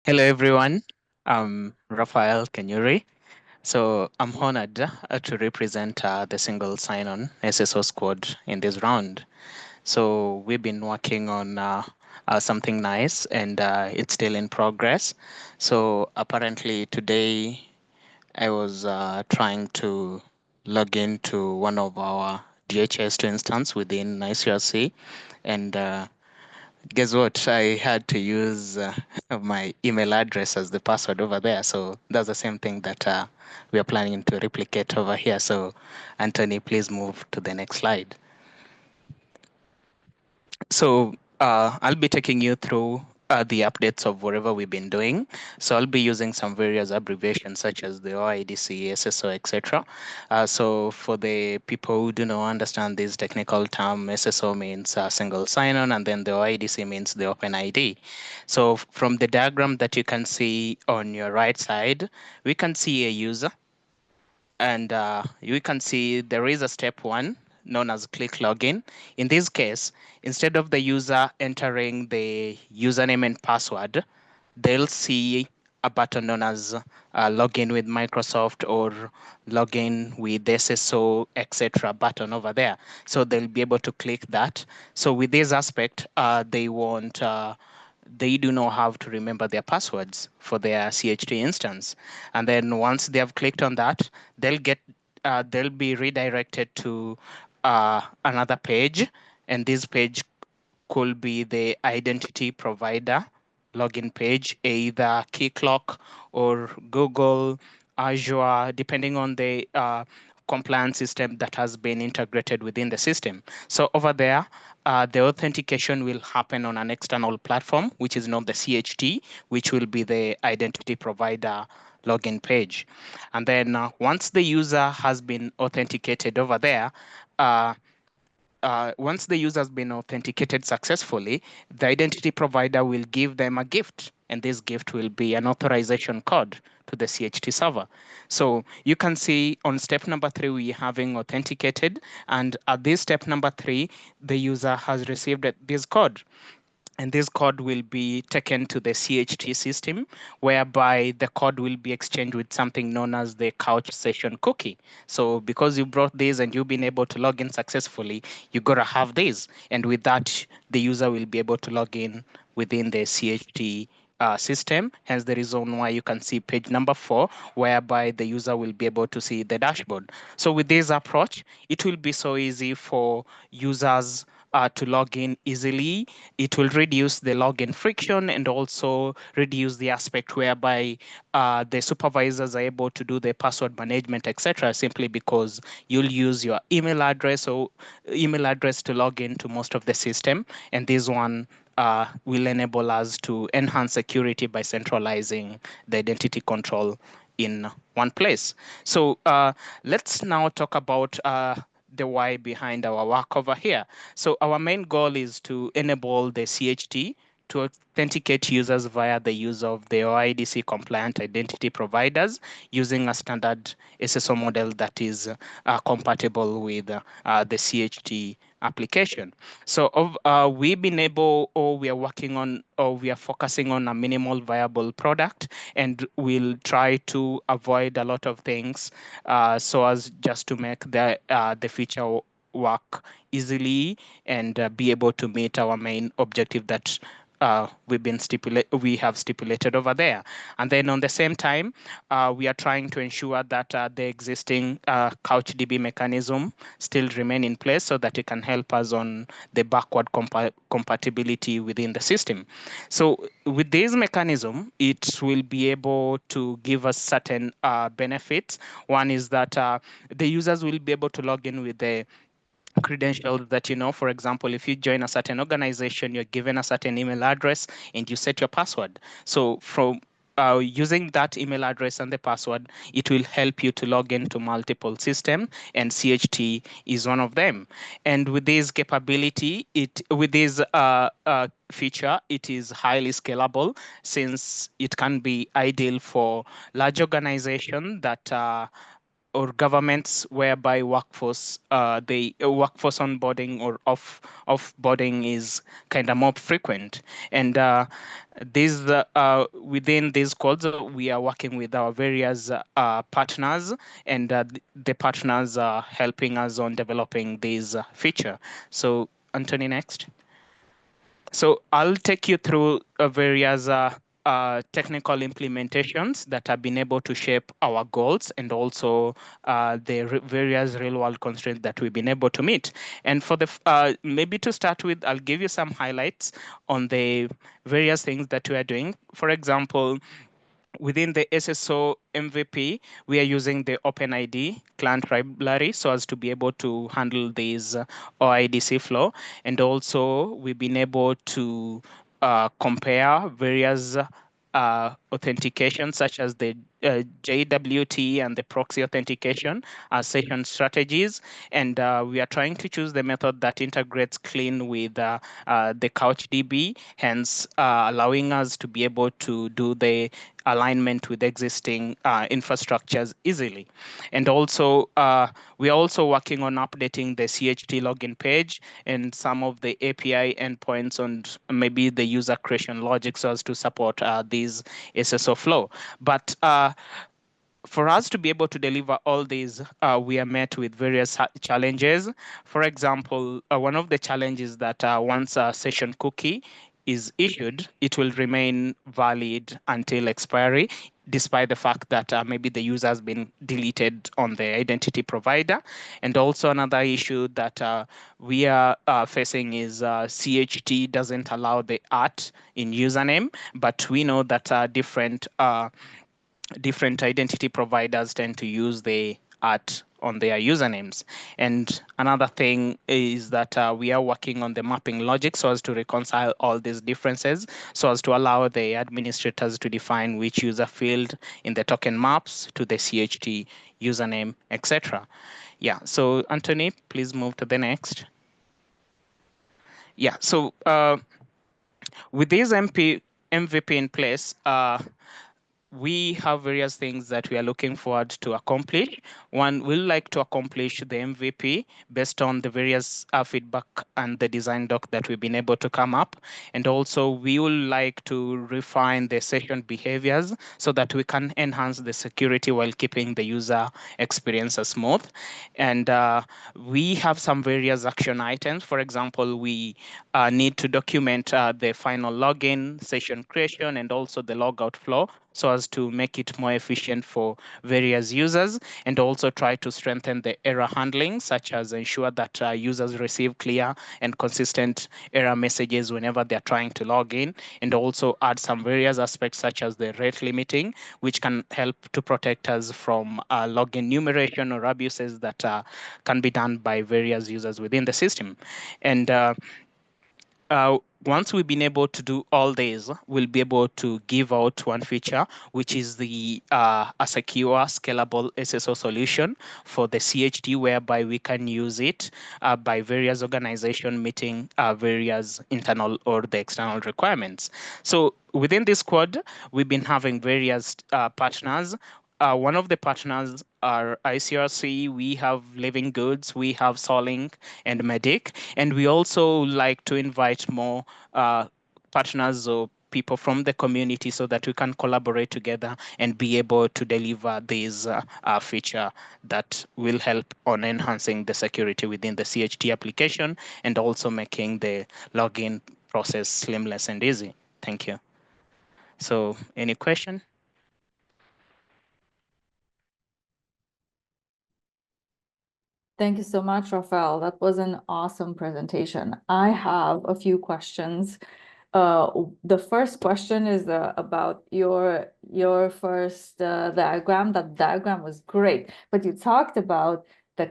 Hello, everyone. I'm Raphael Kenyuri. So I'm honored to represent the single sign-on SSO squad in this round. So we've been working on something nice, and it's still in progress. So apparently today I was trying to log into one of our DHS2 instance within ICRC, and guess what? I had to use my email address as the password over there. So that's the same thing that we are planning to replicate over here. So, Anthony, please move to the next slide. So I'll be taking you through the updates of whatever we've been doing. So I'll be using some various abbreviations such as the OIDC, SSO, etc. So for the people who do not understand this technical term, SSO means single sign-on, and then the OIDC means the OpenID. So from the diagram that you can see on your right side, we can see a user, and you can see there is a step one known as click login. In this case, instead of the user entering the username and password, they'll see a button known as login with Microsoft or login with SSO, etc. button over there. So they'll be able to click that. So with this aspect, they do not have to remember their passwords for their CHT instance. And then once they have clicked on that, they'll be redirected to another page, and this page could be the identity provider login page, either Keycloak or Google, Azure, depending on the compliance system that has been integrated within the system. So over there, the authentication will happen on an external platform, which is known the CHT, which will be the identity provider login page. And then once the user has been authenticated over there, once the user has been authenticated successfully, the identity provider will give them a gift, and this gift will be an authorization code to the CHT server. So you can see on step number 3, we're having authenticated, and at this step number 3, the user has received this code. And this code will be taken to the CHT system, whereby the code will be exchanged with something known as the couch session cookie. So because you brought this and you've been able to log in successfully, you got to have this. And with that, the user will be able to log in within the CHT system. Hence the reason why you can see page number 4, whereby the user will be able to see the dashboard. So with this approach, it will be so easy for users to log in easily. It will reduce the login friction and also reduce the aspect whereby the supervisors are able to do the password management, etc. Simply because you'll use your email address to log into most of the system, and this one will enable us to enhance security by centralizing the identity control in one place. So let's now talk about the why behind our work over here. So our main goal is to enable the CHT to authenticate users via the use of the OIDC compliant identity providers using a standard SSO model that is compatible with the CHT application. So we've been able, or we are working on, or we are focusing on a minimal viable product, and we'll try to avoid a lot of things so as just to make the feature work easily and be able to meet our main objective that we have stipulated over there. And then on the same time, we are trying to ensure that the existing CouchDB mechanism still remain in place so that it can help us on the backward compatibility within the system. So with this mechanism, it will be able to give us certain benefits. One is that the users will be able to log in with the credentials that for example, if you join a certain organization, you're given a certain email address and you set your password. So from using that email address and the password, it will help you to log into multiple systems, and CHT is one of them. And with this capability, with this feature, it is highly scalable, since it can be ideal for large organizations that or governments whereby workforce workforce onboarding or offboarding is kind of more frequent. And within these squads, we are working with our various partners, and the partners are helping us on developing this feature. So, Anthony, next. So I'll take you through various technical implementations that have been able to shape our goals, and also the various real-world constraints that we've been able to meet. And for the maybe to start with, I'll give you some highlights on the various things that we are doing. For example, within the SSO MVP, we are using the OpenID client library so as to be able to handle this OIDC flow. And also, we've been able to compare various authentication, such as the JWT and the proxy authentication as session strategies. And we are trying to choose the method that integrates clean with the CouchDB, hence allowing us to be able to do the alignment with existing infrastructures easily. And also, we are also working on updating the CHT login page and some of the API endpoints and maybe the user creation logic so as to support these SSO flow. But for us to be able to deliver all these, we are met with various challenges. For example, one of the challenges that once a session cookie is issued, it will remain valid until expiry, despite the fact that maybe the user has been deleted on the identity provider. And also another issue that we are facing is CHT doesn't allow the @ in username, but we know that different identity providers tend to use the @ on their usernames. And another thing is that we are working on the mapping logic so as to reconcile all these differences, so as to allow the administrators to define which user field in the token maps to the CHT username, etc. Yeah, so Anthony, please move to the next. Yeah, so with this MVP in place, we have various things that we are looking forward to accomplish. One, we'd like to accomplish the MVP based on the various feedback and the design doc that we've been able to come up. And also, we would like to refine the session behaviors so that we can enhance the security while keeping the user experience smooth. And we have some various action items. For example, we need to document the final login, session creation, and also the logout flow, so as to make it more efficient for various users, and also try to strengthen the error handling, such as ensure that users receive clear and consistent error messages whenever they're trying to log in, and also add some various aspects such as the rate limiting, which can help to protect us from login numeration or abuses that can be done by various users within the system. And once we've been able to do all these, we'll be able to give out one feature, which is the a secure, scalable SSO solution for the CHT, whereby we can use it by various organizations meeting various internal or the external requirements. So within this squad, we've been having various partners. One of the partners are ICRC, we have Living Goods, we have Solink and Medic, and we also like to invite more partners or people from the community so that we can collaborate together and be able to deliver this feature that will help on enhancing the security within the CHT application and also making the login process seamless and easy. Thank you. So any question? Thank you so much, Raphael. That was an awesome presentation. I have a few questions. The first question is about your first diagram. That diagram was great, but you talked about the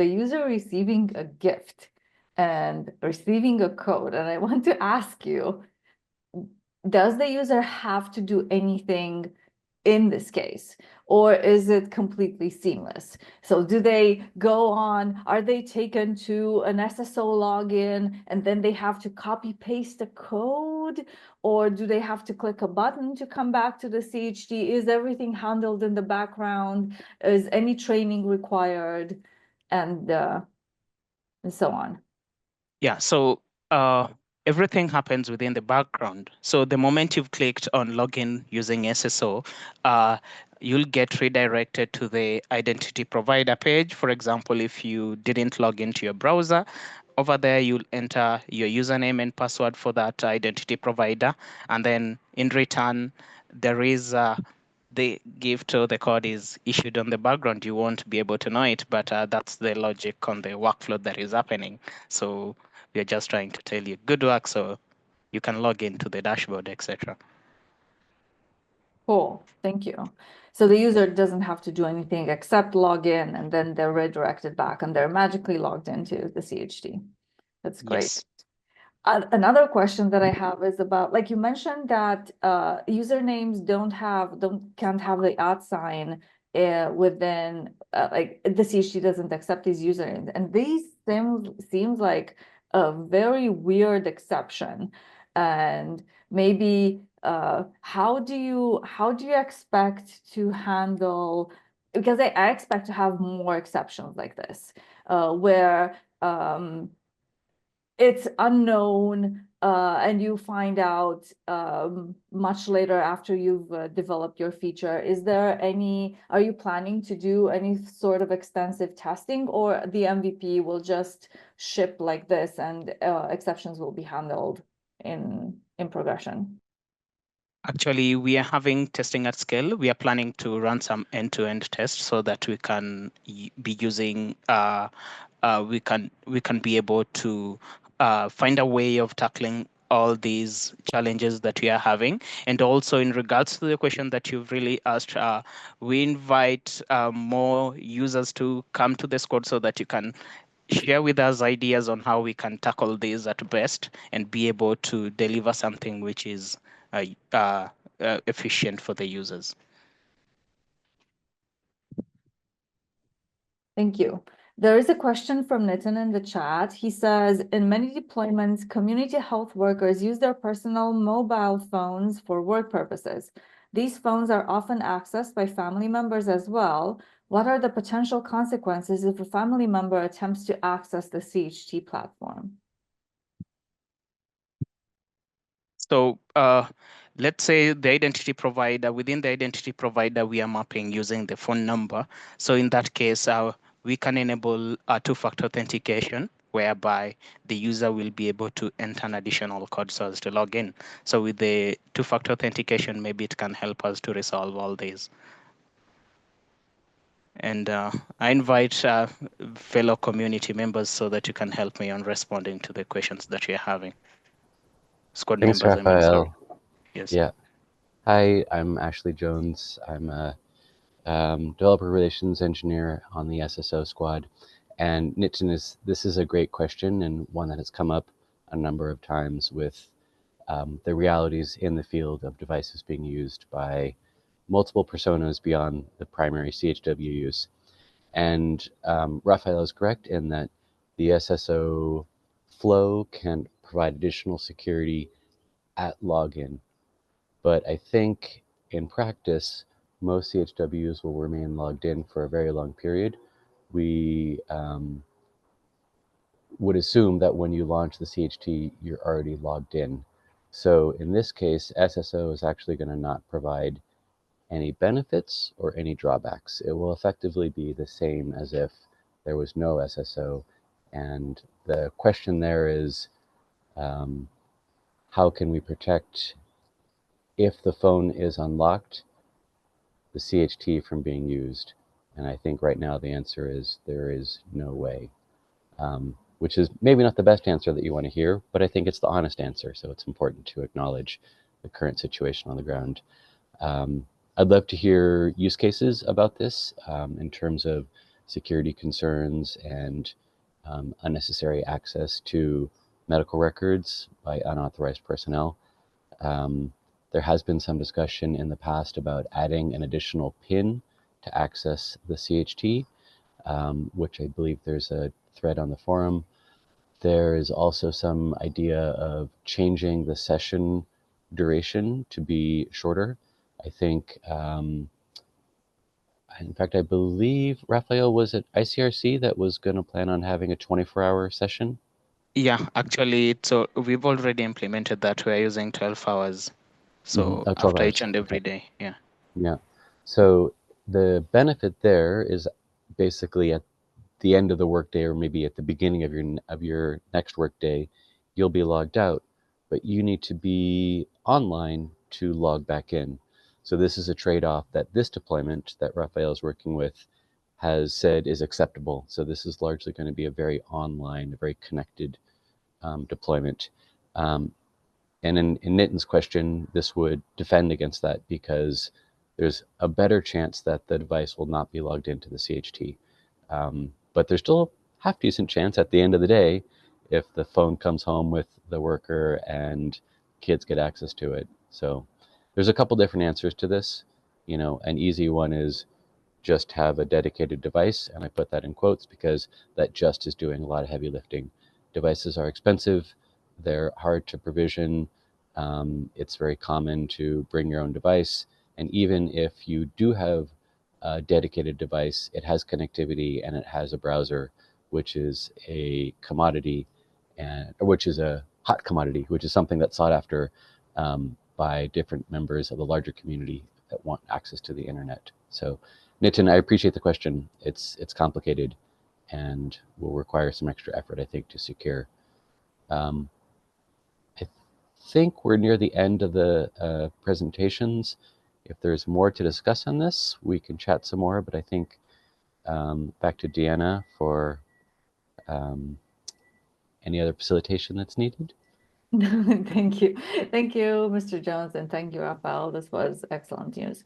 user receiving a gift and receiving a code. And I want to ask you, does the user have to do anything in this case, or is it completely seamless? So do they go on, are they taken to an SSO login and then they have to copy paste the code, or do they have to click a button to come back to the CHT? Is everything handled in the background? Is any training required? And so on. Yeah, so everything happens within the background. So the moment you've clicked on login using SSO, you'll get redirected to the identity provider page. For example, if you didn't log into your browser, over there you'll enter your username and password for that identity provider. And then in return, there is the gift or the code is issued on the background. You won't be able to know it, but that's the logic on the workflow that is happening. So we're just trying to tell you good work so you can log into the dashboard, etc. Cool, thank you. So the user doesn't have to do anything except log in, and then they're redirected back and they're magically logged into the CHT. That's great. Yes. Another question that I have is about, like you mentioned that usernames can't have the @ within like the CHT doesn't accept these usernames, and these seems like a very weird exception. And maybe how do you expect to handle, because I expect to have more exceptions like this where it's unknown and you find out much later after you've developed your feature. Are you planning to do any sort of extensive testing, or the MVP will just ship like this and exceptions will be handled in progression? Actually, we are having testing at scale. We are planning to run some end-to-end tests so that we can be using, we can be able to find a way of tackling all these challenges that we are having. And also in regards to the question that you've really asked, we invite more users to come to the Squad so that you can share with us ideas on how we can tackle this at best and be able to deliver something which is efficient for the users. Thank you. There is a question from Nitin in the chat. He says, in many deployments, community health workers use their personal mobile phones for work purposes. These phones are often accessed by family members as well. What are the potential consequences if a family member attempts to access the CHT platform? So let's say the identity provider, within the identity provider, we are mapping using the phone number. So in that case, we can enable a two-factor authentication, whereby the user will be able to enter an additional code so as to log in. So with the two-factor authentication, maybe it can help us to resolve all these. And I invite fellow community members so that you can help me on responding to the questions that you're having. Squad Thanks, members, Raphael. I mean, sorry. Yes. Yeah. Hi, I'm Ashley Jones. I'm a developer relations engineer on the SSO squad. And Nitin, this is a great question, and one that has come up a number of times with the realities in the field of devices being used by multiple personas beyond the primary CHW use. And Raphael is correct in that the SSO flow can provide additional security at login. But I think in practice, most CHWs will remain logged in for a very long period. We would assume that when you launch the CHT, you're already logged in. So in this case, SSO is actually going to not provide any benefits or any drawbacks. It will effectively be the same as if there was no SSO. And the question there is, how can we protect, if the phone is unlocked, the CHT from being used? And I think right now the answer is there is no way, which is maybe not the best answer that you want to hear, but I think it's the honest answer. So it's important to acknowledge the current situation on the ground. I'd love to hear use cases about this in terms of security concerns and unnecessary access to medical records by unauthorized personnel. There has been some discussion in the past about adding an additional PIN to access the CHT, which I believe there's a thread on the forum. There is also some idea of changing the session duration to be shorter. I think, in fact, I believe, Raphael, was it ICRC that was going to plan on having a 24-hour session? Yeah, actually, so we've already implemented that. We're using 12 hours. So Oh, 12 after hours. each and every Okay. day, yeah. Yeah. So the benefit there is basically at the end of the workday, or maybe at the beginning of your next workday, you'll be logged out, but you need to be online to log back in. So this is a trade-off that this deployment that Raphael is working with has said is acceptable. So this is largely going to be a very online, a very connected deployment. And in Nitin's question, this would defend against that because there's a better chance that the device will not be logged into the CHT. But there's still a half decent chance at the end of the day if the phone comes home with the worker and kids get access to it. So there's a couple different answers to this. You know, an easy one is just have a dedicated device, and I put that in quotes because that just is doing a lot of heavy lifting. Devices are expensive, they're hard to provision, it's very common to bring your own device, and even if you do have a dedicated device, it has connectivity and it has a browser, which is a commodity, and which is a hot commodity, which is something that's sought after by different members of the larger community that want access to the internet. So Nitin, I appreciate the question. It's complicated and will require some extra effort, I think, to secure. I think we're near the end of the presentations. If there's more to discuss on this, we can chat some more, but I think back to Deanna for any other facilitation that's needed. Thank you. Thank you, Mr. Jones, and thank you, Raphael. This was excellent news.